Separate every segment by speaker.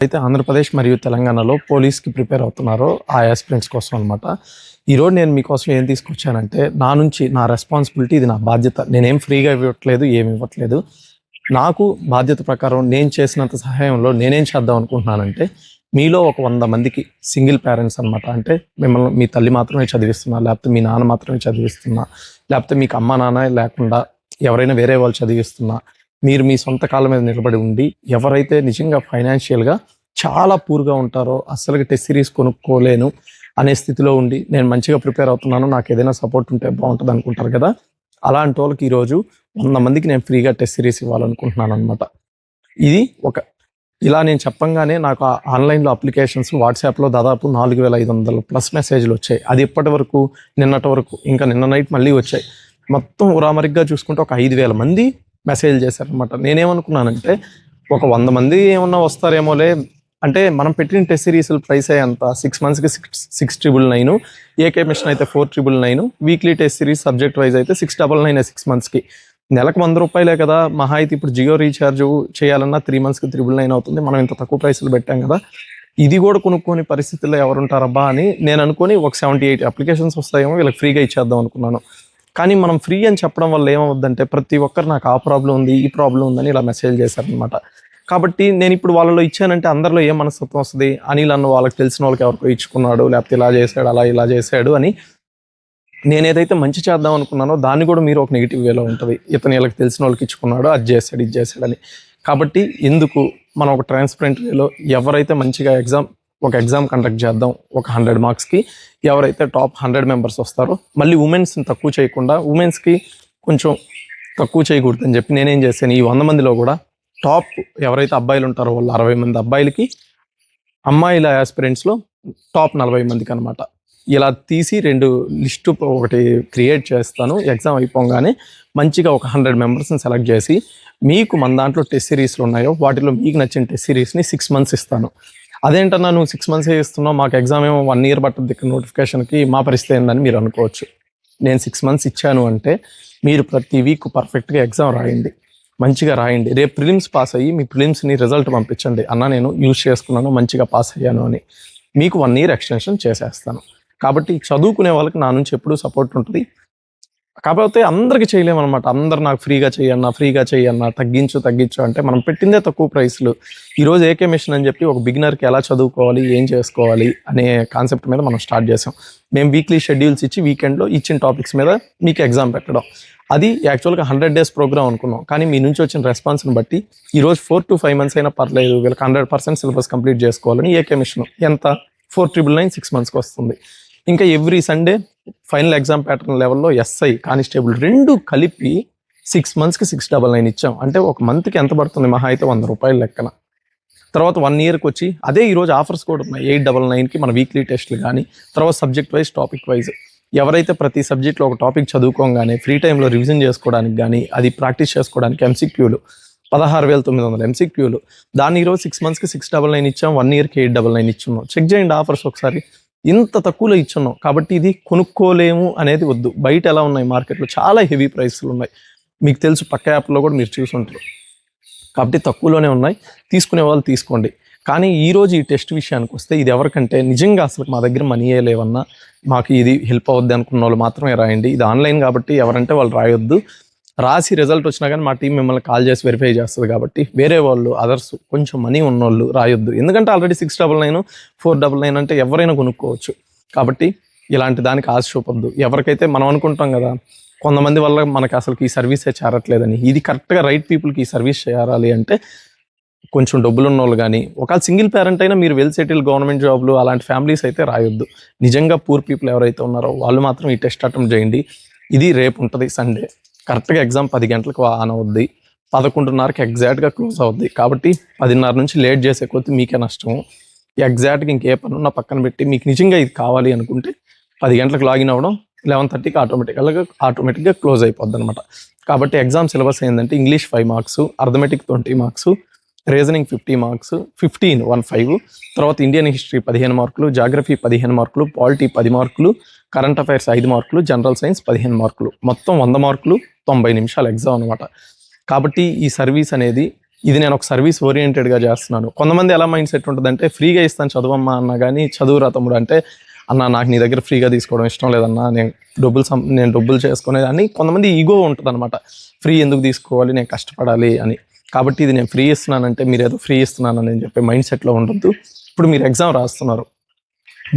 Speaker 1: అయితే ఆంధ్రప్రదేశ్ మరియు తెలంగాణలో పోలీస్‌కి ప్రిపేర్ అవుతున్నారో ఆ యాస్పిరెంట్స్ కోసం అనమాట. ఈరోజు నేను మీకోసం ఏం తీసుకొచ్చానంటే, నా నుంచి నా రెస్పాన్సిబిలిటీ, ఇది నా బాధ్యత. నేనేం ఫ్రీగా ఇవ్వట్లేదు, ఏమి ఇవ్వట్లేదు. నాకు బాధ్యత ప్రకారం నేను చేసినంత సహాయంలో నేనేం చేద్దాం అనుకుంటున్నానంటే, మీలో ఒక 100 మందికి సింగిల్ పేరెంట్స్ అనమాట. అంటే మిమ్మల్ని మీ తల్లి మాత్రమే చదివిస్తున్నా, లేకపోతే మీ నాన్న మాత్రమే చదివిస్తున్నా, లేకపోతే మీకు అమ్మా, నాన్న లేకుండా ఎవరైనా వేరే వాళ్ళు చదివిస్తున్నా, మీరు మీ సొంత కాళ్ళ మీద నిలబడి ఉండి, ఎవరైతే నిజంగా ఫైనాన్షియల్‌గా చాలా పూర్‌గా ఉంటారో, అస్సలకి టెస్ట్ సిరీస్ కొనుక్కోలేను అనే స్థితిలో ఉండి, నేను మంచిగా ప్రిపేర్ అవుతున్నాను, నాకేదైనా సపోర్ట్ ఉంటే బావుంటది అనుకుంటారు కదా! అలాంటోళ్ళకి ఈరోజు 100 మందికి నేను ఫ్రీగా టెస్ట్ సిరీస్ ఇవ్వాలనుకుంటున్నాననమాట. ఇది ఒక ఇలా నేను చెప్పంగానే నాకు ఆన్‌లైన్‌లో అప్లికేషన్స్, వాట్సాప్‌లో దాదాపు 4500 ప్లస్ మెసేజ్‌లొచ్చాయి. అది ఇప్పటివరకు, నిన్నటి వరకు, ఇంకా నిన్న నైట్ మళ్ళీ వచ్చాయి. మొత్తం ఉరామరిగ్గా చూసుకుంటే ఒక 5000 మంది మెసేజ్‌లు చేశారనమాట. నేనేమనుకున్నానంటే, ఒక 100 మంది ఏమన్నా వస్తారేమోలే, అంటే మనం పెట్టిన టెస్ట్ సిరీస్‌ల ప్రైసే అంత. 6 మంత్స్‌కి 6,999, ఏకే మిషన్ అయితే 4,999, weekly test series subject wise అయితే 6,999 6 మంత్స్‌కి. నెలకు రూ. 100 కదా! మహా అయితే ఇప్పుడు జియో రీఛార్జ్ చేయాలన్నా 3 మంత్స్‌కి 999 అవుతుంది. మనం ఇంత తక్కువ ప్రైస్‌లు పెట్టాం కదా! ఇది కూడా కొనుక్కోని పరిస్థితుల్లో ఎవరుంటారబ్బా అని నేను అనుకోని, ఒక 78 అప్లికేషన్స్ వస్తాయేమో, వీళ్ళకి ఫ్రీగా ఇచ్చేద్దాం అనుకున్నాను. కానీ మనం ఫ్రీ అని చెప్పడం వల్ల ఏమవుద్దంటే, ప్రతి ఒక్కరు నాకు ఆ ప్రాబ్లమ్ ఉంది, ఈ ప్రాబ్లమ్ ఉందని ఇలా మెసేజ్ చేశారనమాట. కాబట్టి నేనిప్పుడు వాళ్ళలో ఇచ్చానంటే అందరిలో ఏం మనస్తత్వం వస్తది? అనిల్ అన్న వాళ్ళకి తెలిసిన వాళ్ళకి ఎవరికో ఇచ్చుకున్నాడు, లేకపోతే ఇలా చేశాడు, అలా ఇలా చేశాడు అని నేనేదైతే మంచి చేద్దాం అనుకున్నానో దాన్ని కూడా మీరు ఒక నెగెటివ్ వేలో ఉంటది. ఇతను ఈళ్ళకి తెలిసిన వాళ్ళకి ఇచ్చుకున్నాడు, అది చేశాడు, ఇది చేశాడని. కాబట్టి ఎందుకు మనం ఒక ట్రాన్స్‌పరెంట్ వేలో ఎవరైతే మంచిగా ఎగ్జామ్ కండక్ట్ చేద్దాం. ఒక 100 మార్క్స్‌కి ఎవరైతే టాప్ 100 మెంబర్స్ వస్తారో, మళ్ళీ వుమెన్స్‌ని తక్కువ చేయకుండా, వుమెన్స్‌కి కొంచెం తక్కువ చేయకూడదని చెప్పి నేనేం చేశాను, ఈ 100 మందిలో కూడా టాప్ ఎవరైతే అబ్బాయిలు ఉంటారో వాళ్ళు 60 మంది అబ్బాయిలకి, అమ్మాయిల యాస్పిరెంట్స్‌లో టాప్ 40 మందికనమాట. ఇలా తీసి 2 లిస్టు ఒకటి క్రియేట్ చేస్తాను. ఎగ్జామ్ అయిపోగానే మంచిగా ఒక 100 మెంబర్స్‌ని సెలెక్ట్ చేసి, మీకు మన దాంట్లో టెస్ట్ సిరీస్‌లు ఉన్నాయో వాటిలో మీకు నచ్చిన టెస్ట్ సిరీస్‌ని 6 మంత్స్ ఇస్తాను. అదేంటన్నా నువ్వు 6 మంత్సే ఇస్తున్నావు, మాకు ఎగ్జామ్ ఏమో 1 ఇయర్ పట్టుద్ది ఇక్కడ నోటిఫికేషన్‌కి, మా పరిస్థితి ఏందని మీరు అనుకోవచ్చు. నేను 6 మంత్స్ ఇచ్చాను అంటే, మీరు ప్రతి వీక్ పర్ఫెక్ట్‌గా ఎగ్జామ్ రాయండి. మంచిగా రాయండి. రేపు ప్రిలిమ్స్ పాస్ అయ్యి మీ ప్రిలిమ్స్‌ని రిజల్ట్ పంపించండి. అన్నా నేను యూజ్ చేసుకున్నాను, మంచిగా పాస్ అయ్యాను అని. మీకు 1 ఇయర్ ఎక్స్‌టెన్షన్ చేసేస్తాను. కాబట్టి చదువుకునే వాళ్ళకి నా నుంచి ఎప్పుడూ సపోర్ట్ ఉంటది. కాకపోతే అందరికి చేయలేమనమాట. అందరు నాకు ఫ్రీగా చెయ్యన్నా, తగ్గించు అంటే మనం పెట్టిందే తక్కువ ప్రైస్‌లు. ఈరోజు ఏకే మిషన్ అని చెప్పి ఒక బిగినర్‌కి ఎలా చదువుకోవాలి, ఏం చేసుకోవాలి అనే కాన్సెప్ట్ మీద మనం స్టార్ట్ చేసాం. మేము వీక్లీ షెడ్యూల్స్ ఇచ్చి, వీకెండ్‌లో ఇచ్చిన టాపిక్స్ మీద మీకు ఎగ్జామ్ పెట్టడం. అది యాక్చువల్‌గా 100 డేస్ ప్రోగ్రామ్ అనుకున్నాం. కానీ మీ నుంచి వచ్చిన రెస్పాన్స్‌ని బట్టి ఈరోజు 4-5 మంత్స్ అయినా పర్లేదు, వీళ్ళకి 100% సిలబస్ కంప్లీట్ చేసుకోవాలని ఏకే మిషన్ ఎంత 4,999 6 మంత్స్‌కి వస్తుంది. ఇంకా every Sunday final exam pattern లెవెల్‌లో ఎస్ఐ, కానిస్టేబుల్ 2 కలిపి 6 మంత్స్‌కి 699 ఇచ్చాం. అంటే ఒక మంత్‌కి ఎంత పడుతుంది? మహా అయితే రూ. 100 లెక్కన. తర్వాత 1 ఇయర్‌కి వచ్చి అదే ఈరోజు ఆఫర్స్ కూడా ఉన్నాయి. 899కి మన వీక్లీ టెస్ట్‌లు గానీ, తర్వాత సబ్జెక్ట్ వైజ్, టాపిక్ వైజ్. ఎవరైతే ప్రతి సబ్జెక్ట్‌లో ఒక టాపిక్ చదువుకోగానే ఫ్రీ టైమ్‌లో రివిజన్ చేసుకోవడానికి గానీ, అది ప్రాక్టీస్ చేసుకోవడానికి ఎంసీక్యూలు 16,900 ఎంసీక్యూలు. దాన్ని ఈరోజు 6 మంత్స్‌కి 699 ఇచ్చాం. 1 ఇయర్‌కి 899 ఇచ్చున్నాం. చెక్ చేయండి ఆఫర్స్ ఒకసారి. ఇంత తక్కువలో ఇచ్చున్నాం. కాబట్టి ఇది కొనుక్కోలేము అనేది వద్దు. బయట ఎలా ఉన్నాయి మార్కెట్‌లో చాలా హెవీ ప్రైస్‌లు ఉన్నాయి. మీకు తెలుసు, పక్క యాప్‌లో కూడా మీరు చూసుంటారు. కాబట్టి తక్కువలోనే ఉన్నాయి. తీసుకునే వాళ్ళు తీసుకోండి. కానీ ఈరోజు ఈ టెస్ట్ విషయానికి వస్తే, ఇది ఎవరికంటే నిజంగా అసలు మా దగ్గర మనీయే లేవన్నా, మాకు ఇది హెల్ప్ అవుద్ది అనుకున్న వాళ్ళు మాత్రమే రాయండి. ఇది ఆన్లైన్ కాబట్టి ఎవరంటే వాళ్ళు రాయొద్దు. రాసి రిజల్ట్ వచ్చినా కానీ మా టీం మిమ్మల్ని కాల్ చేసి వెరిఫై చేస్తుంది కాబట్టి, వేరే వాళ్ళు అదర్స్ కొంచెం మనీ ఉన్నోళ్ళు రాయొద్దు. ఎందుకంటే ఆల్రెడీ 699, 499 అంటే ఎవరైనా కొనుక్కోవచ్చు. కాబట్టి ఇలాంటి దానికి ఆశ చూపొద్దు. ఎవరికైతే మనం అనుకుంటాం కదా, కొంతమంది వల్ల మనకి అసలుకి ఈ సర్వీసే చేరట్లేదని. ఇది కరెక్ట్‌గా రైట్ పీపుల్‌కి ఈ సర్వీస్ చేరాలి అంటే కొంచెం డబ్బులున్నోళ్ళు గానీ, ఒకవేళ సింగిల్ పేరెంట్ అయినా మీరు వెల్ సెటిల్ గవర్నమెంట్ జాబ్‌లు అలాంటి ఫ్యామిలీస్ అయితే రాయొద్దు. నిజంగా పూర్ పీపుల్ ఎవరైతే ఉన్నారో వాళ్ళు మాత్రం ఈ టెస్ట్ అటెంప్ట్ చేయండి. ఇది రేపు ఉంటది సండే. కరెక్ట్‌గా ఎగ్జామ్ 10 గంటలకు ఆన్ అవుద్ది. 11:30కి ఎగ్జాక్ట్‌గా క్లోజ్ అవుద్ది. కాబట్టి 10:30 నుంచి లేట్ చేసే కొద్దీ మీకే నష్టం. ఎగ్జాక్ట్‌గా ఇంకే పనున్నా పక్కన పెట్టి, మీకు నిజంగా ఇది కావాలి అనుకుంటే 10 గంటలకు లాగిన్ అవ్వడం, 11:30కి ఆటోమేటిక్‌గా క్లోజ్ అయిపోద్దనమాట. కాబట్టి ఎగ్జామ్ సిలబస్ ఏందంటే, English 5 marks, arithmetic 20 marks, reasoning 50 marks, 15 తర్వాత ఇండియన్ హిస్టరీ 15 మార్కులు, జాగ్రఫీ 15 మార్కులు, పాలిటీ 10 మార్కులు, కరెంట్ అఫైర్స్ 5 మార్కులు, జనరల్ సైన్స్ 15 మార్కులు. మొత్తం 100 మార్కులు, 90 నిమిషాలు ఎగ్జామ్ అనమాట. కాబట్టి ఈ సర్వీస్ అనేది ఇది నేను ఒక సర్వీస్ ఓరియంటెడ్గా చేస్తున్నాను. కొంతమంది ఎలా మైండ్ సెట్ ఉంటుందంటే ఫ్రీగా ఇస్తాను చదువమ్మా అన్నా కానీ చదువురా తమ్ముడు అంటే అన్న నాకు నీ దగ్గర ఫ్రీగా తీసుకోవడం ఇష్టం లేదన్నా, నేను డబ్బులు చేసుకునేది అని కొంతమంది ఈగో ఉంటుంది అనమాట. ఫ్రీ ఎందుకు తీసుకోవాలి, నేను కష్టపడాలి అని. కాబట్టి ఇది నేను ఫ్రీ ఇస్తున్నానంటే మీరు ఏదో ఫ్రీ ఇస్తున్నానని చెప్పే మైండ్ సెట్లో ఉండొద్దు. ఇప్పుడు మీరు ఎగ్జామ్ రాస్తున్నారు,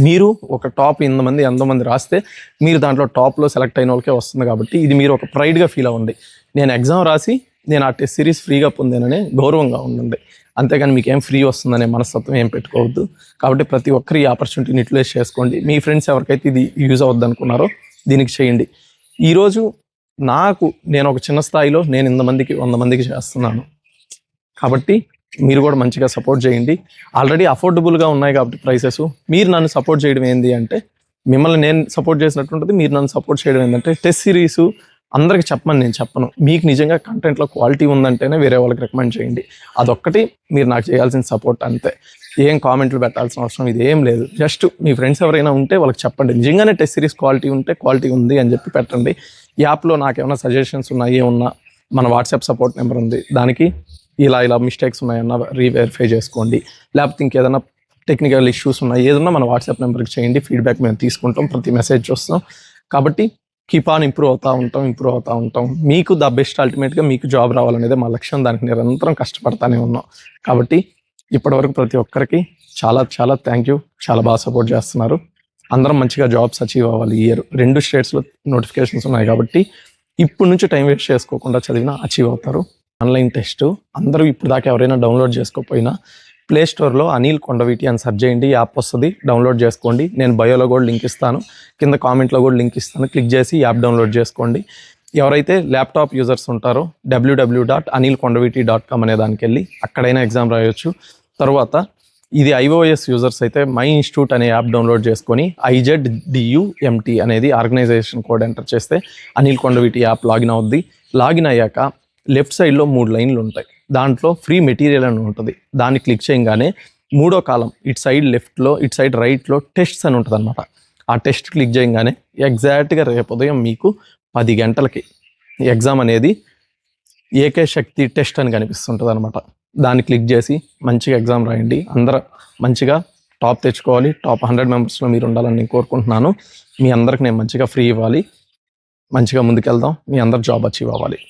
Speaker 1: మీరు ఒక టాప్ 100 మంది రాస్తే మీరు దాంట్లో టాప్లో సెలెక్ట్ అయిన వాళ్ళకే వస్తుంది. కాబట్టి ఇది మీరు ఒక ప్రైడ్గా ఫీల్ అవ్వండి. నేను ఎగ్జామ్ రాసి నేను ఆ టెస్ట్ సిరీస్ ఫ్రీగా పొందాననే గౌరవంగా ఉండండి. అంతేగాని మీకు ఏం ఫ్రీ వస్తుందనే మనస్తత్వం ఏం పెట్టుకోవద్దు. కాబట్టి ప్రతి ఒక్కరు ఈ ఆపర్చునిటీని యూటిలైజ్ చేసుకోండి. మీ ఫ్రెండ్స్ ఎవరికైతే ఇది యూజ్ అవ్వద్దు అనుకున్నారో దీనికి చేయండి. ఈరోజు నేను ఒక చిన్న స్థాయిలో నేను 100 మందికి చేస్తున్నాను. కాబట్టి మీరు కూడా మంచిగా సపోర్ట్ చేయండి. ఆల్రెడీ అఫోర్డబుల్గా ఉన్నాయి కాబట్టి ప్రైసెస్. మీరు నన్ను సపోర్ట్ చేయడం ఏంటి అంటే మిమ్మల్ని నేను సపోర్ట్ చేసినట్టు ఉంటుంది. మీరు నన్ను సపోర్ట్ చేయడం ఏంటంటే టెస్ట్ సిరీస్ అందరికి చెప్పమని నేను చెప్పను. మీకు నిజంగా కంటెంట్లో క్వాలిటీ ఉందంటేనే వేరే వాళ్ళకి రికమెండ్ చేయండి. అదొక్కటి మీరు నాకు చేయాల్సిన సపోర్ట్ అంతే. ఏం కామెంట్లు పెట్టాల్సిన అవసరం ఇది ఏం లేదు. జస్ట్ మీ ఫ్రెండ్స్ ఎవరైనా ఉంటే వాళ్ళకి చెప్పండి, నిజంగానే టెస్ట్ సిరీస్ క్వాలిటీ ఉంటే క్వాలిటీ ఉంది అని చెప్పి పెట్టండి. యాప్లో నాకేమైనా సజెషన్స్ ఉన్నాయి ఏమన్నా మన వాట్సాప్ సపోర్ట్ నెంబర్ ఉంది, దానికి ఇలా మిస్టేక్స్ ఉన్నాయన్నా రీవెరిఫై చేసుకోండి. లేకపోతే ఇంకేదైనా టెక్నికల్ ఇష్యూస్ ఉన్నాయి ఏదన్నా మన వాట్సాప్ నెంబర్కి చేయండి. ఫీడ్బ్యాక్ మేము తీసుకుంటాం, ప్రతి మెసేజ్ చూస్తాం. కాబట్టి కీప్ ఆన్ ఇంప్రూవ్ అవుతూ ఉంటాం. మీకు ద బెస్ట్ అల్టిమేట్గా మీకు జాబ్ రావాలనేది మా లక్ష్యం. దానికి నిరంతరం కష్టపడతానే ఉన్నాం. కాబట్టి ఇప్పటివరకు ప్రతి ఒక్కరికి చాలా చాలా థ్యాంక్ యూ. చాలా బాగా సపోర్ట్ చేస్తున్నారు. అందరం మంచిగా జాబ్స్ అచీవ్ అవ్వాలి. ఇయర్ 2 స్టేట్స్లో నోటిఫికేషన్స్ ఉన్నాయి కాబట్టి ఇప్పటి నుంచి టైం వేస్ట్ చేసుకోకుండా చదివినా అచీవ్ అవుతారు. ఆన్లైన్ టెస్ట్ అందరూ ఇప్పుడు దాకా ఎవరైనా డౌన్లోడ్ చేసుకోకపోయినా ప్లే స్టోర్లో అనిల్ కొండవీటి అని సెర్చ్ చేయండి, యాప్ వస్తుంది, డౌన్లోడ్ చేసుకోండి. నేను బయోలో కూడా లింక్ ఇస్తాను, కింద కామెంట్లో కూడా లింక్ ఇస్తాను. క్లిక్ చేసి యాప్ డౌన్లోడ్ చేసుకోండి. ఎవరైతే ల్యాప్టాప్ యూజర్స్ ఉంటారో www.anilkondaviti.com అనే దానికి వెళ్ళి అక్కడైనా ఎగ్జామ్ రాయొచ్చు. తర్వాత ఇది iOS యూజర్స్ అయితే మై ఇన్స్టిట్యూట్ అనే యాప్ డౌన్లోడ్ చేసుకొని IZDUMT అనేది ఆర్గనైజేషన్ కోడ్ ఎంటర్ చేస్తే అనిల్ కొండవీటి యాప్ లాగిన్ అవుద్ది. లాగిన్ అయ్యాక లెఫ్ట్ సైడ్లో 3 లైన్లు ఉంటాయి. దాంట్లో ఫ్రీ మెటీరియల్ అని ఉంటుంది. దాన్ని క్లిక్ చేయగానే 3వ కాలం ఇటు సైడ్ లెఫ్ట్లో ఇటు సైడ్ రైట్లో టెస్ట్స్ అని ఉంటుంది అనమాట. ఆ టెస్ట్ క్లిక్ చేయగానే ఎగ్జాక్ట్గా రేపు ఉదయం మీకు 10 గంటలకి ఎగ్జామ్ అనేది ఏకే శక్తి టెస్ట్ అని కనిపిస్తుంటుంది అనమాట. దాన్ని క్లిక్ చేసి మంచిగా ఎగ్జామ్ రాయండి. అందరూ మంచిగా టాప్ తెచ్చుకోవాలి. టాప్ 100 మెంబర్స్లో మీరు ఉండాలని నేను కోరుకుంటున్నాను. మీ అందరికి నేను మంచిగా ఫ్రీ ఇవ్వాలి. మంచిగా ముందుకెళ్దాం. మీ అందరు జాబ్ అచీవ్ అవ్వాలి.